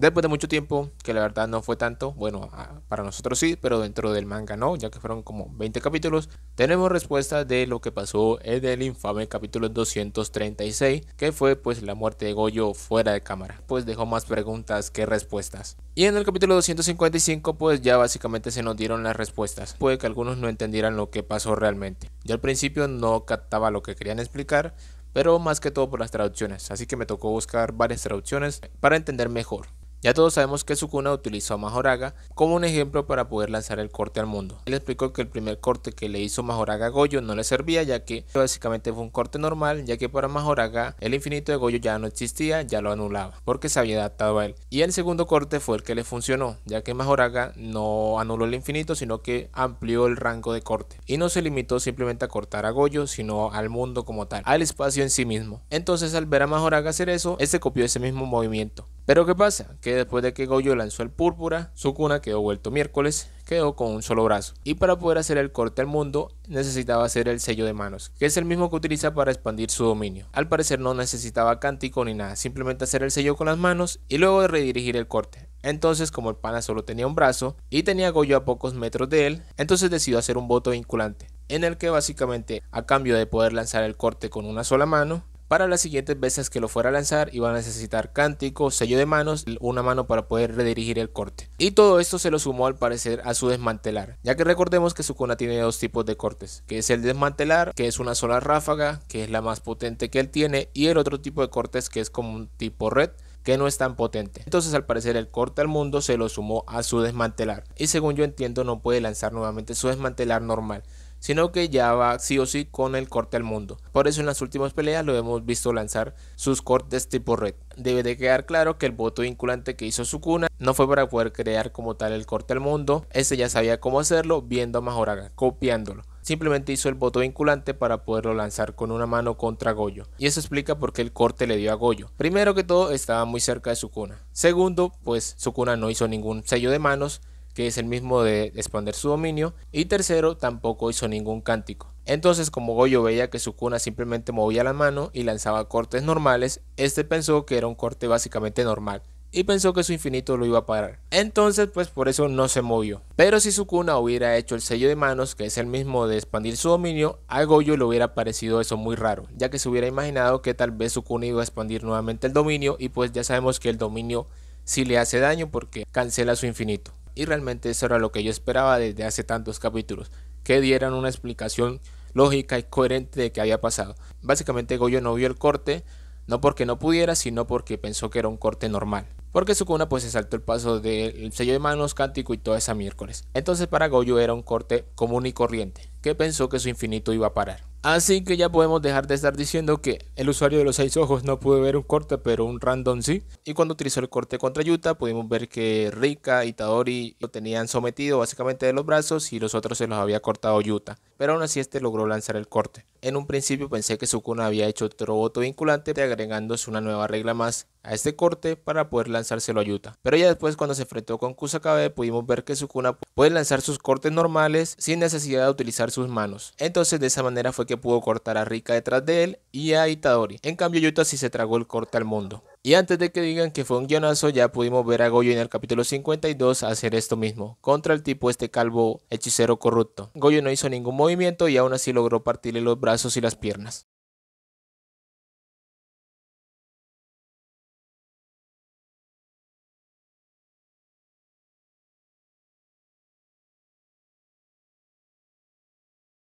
Después de mucho tiempo, que la verdad no fue tanto, bueno, para nosotros sí, pero dentro del manga no, ya que fueron como 20 capítulos, tenemos respuesta de lo que pasó en el infame capítulo 236, que fue pues la muerte de Goyo fuera de cámara, pues dejó más preguntas que respuestas. Y en el capítulo 255 pues ya básicamente se nos dieron las respuestas, puede que algunos no entendieran lo que pasó realmente. Yo al principio no captaba lo que querían explicar, pero más que todo por las traducciones, así que me tocó buscar varias traducciones para entender mejor. Ya todos sabemos que Sukuna utilizó a Majoraga como un ejemplo para poder lanzar el corte al mundo. Él explicó que el primer corte que le hizo Majoraga a Goyo no le servía, ya que básicamente fue un corte normal, ya que para Majoraga el infinito de Goyo ya no existía, ya lo anulaba, porque se había adaptado a él. Y el segundo corte fue el que le funcionó, ya que Majoraga no anuló el infinito, sino que amplió el rango de corte. Y no se limitó simplemente a cortar a Goyo, sino al mundo como tal, al espacio en sí mismo. Entonces al ver a Majoraga hacer eso, este copió ese mismo movimiento. Pero ¿qué pasa? Que después de que Goyo lanzó el púrpura, Sukuna quedó vuelto miércoles, quedó con un solo brazo. Y para poder hacer el corte al mundo, necesitaba hacer el sello de manos, que es el mismo que utiliza para expandir su dominio. Al parecer no necesitaba cántico ni nada, simplemente hacer el sello con las manos y luego de redirigir el corte. Entonces, como el pana solo tenía un brazo y tenía a Goyo a pocos metros de él, entonces decidió hacer un voto vinculante, en el que básicamente, a cambio de poder lanzar el corte con una sola mano, para las siguientes veces que lo fuera a lanzar iba a necesitar cántico, sello de manos, una mano para poder redirigir el corte. Y todo esto se lo sumó al parecer a su desmantelar, ya que recordemos que Sukuna tiene dos tipos de cortes, que es el desmantelar, que es una sola ráfaga, que es la más potente que él tiene, y el otro tipo de cortes que es como un tipo red, que no es tan potente. Entonces al parecer el corte al mundo se lo sumó a su desmantelar, y según yo entiendo no puede lanzar nuevamente su desmantelar normal, sino que ya va sí o sí con el corte al mundo. Por eso en las últimas peleas lo hemos visto lanzar sus cortes tipo red. Debe de quedar claro que el voto vinculante que hizo Sukuna no fue para poder crear como tal el corte al mundo, este ya sabía cómo hacerlo viendo a Majoraga, copiándolo. Simplemente hizo el voto vinculante para poderlo lanzar con una mano contra Goyo. Y eso explica por qué el corte le dio a Goyo. Primero que todo, estaba muy cerca de Sukuna. Segundo, pues Sukuna no hizo ningún sello de manos, que es el mismo de expandir su dominio, y tercero, tampoco hizo ningún cántico. Entonces, como Goyo veía que Sukuna simplemente movía la mano y lanzaba cortes normales, este pensó que era un corte básicamente normal y pensó que su infinito lo iba a parar. Entonces pues por eso no se movió. Pero si Sukuna hubiera hecho el sello de manos, que es el mismo de expandir su dominio, a Goyo le hubiera parecido eso muy raro, ya que se hubiera imaginado que tal vez Sukuna iba a expandir nuevamente el dominio, y pues ya sabemos que el dominio sí le hace daño porque cancela su infinito. Y realmente eso era lo que yo esperaba desde hace tantos capítulos, que dieran una explicación lógica y coherente de qué había pasado. Básicamente Goyo no vio el corte, no porque no pudiera, sino porque pensó que era un corte normal. Porque Sukuna pues se saltó el paso del sello de manos, cántico y toda esa miércoles. Entonces para Goyo era un corte común y corriente, que pensó que su infinito iba a parar. Así que ya podemos dejar de estar diciendo que el usuario de los 6 ojos no pudo ver un corte, pero un random sí. Y cuando utilizó el corte contra Yuta, pudimos ver que Rika y Itadori lo tenían sometido básicamente de los brazos y los otros se los había cortado Yuta. Pero aún así este logró lanzar el corte. En un principio pensé que Sukuna había hecho otro voto vinculante, agregándose una nueva regla más a este corte para poder lanzárselo a Yuta. Pero ya después, cuando se enfrentó con Kusakabe, pudimos ver que Sukuna puede lanzar sus cortes normales sin necesidad de utilizar sus manos. Entonces de esa manera fue que pudo cortar a Rika detrás de él y a Itadori. En cambio Yuta sí se tragó el corte al mundo. Y antes de que digan que fue un guionazo, ya pudimos ver a Goyo en el capítulo 52 hacer esto mismo, contra el tipo este calvo hechicero corrupto. Goyo no hizo ningún movimiento y aún así logró partirle los brazos y las piernas.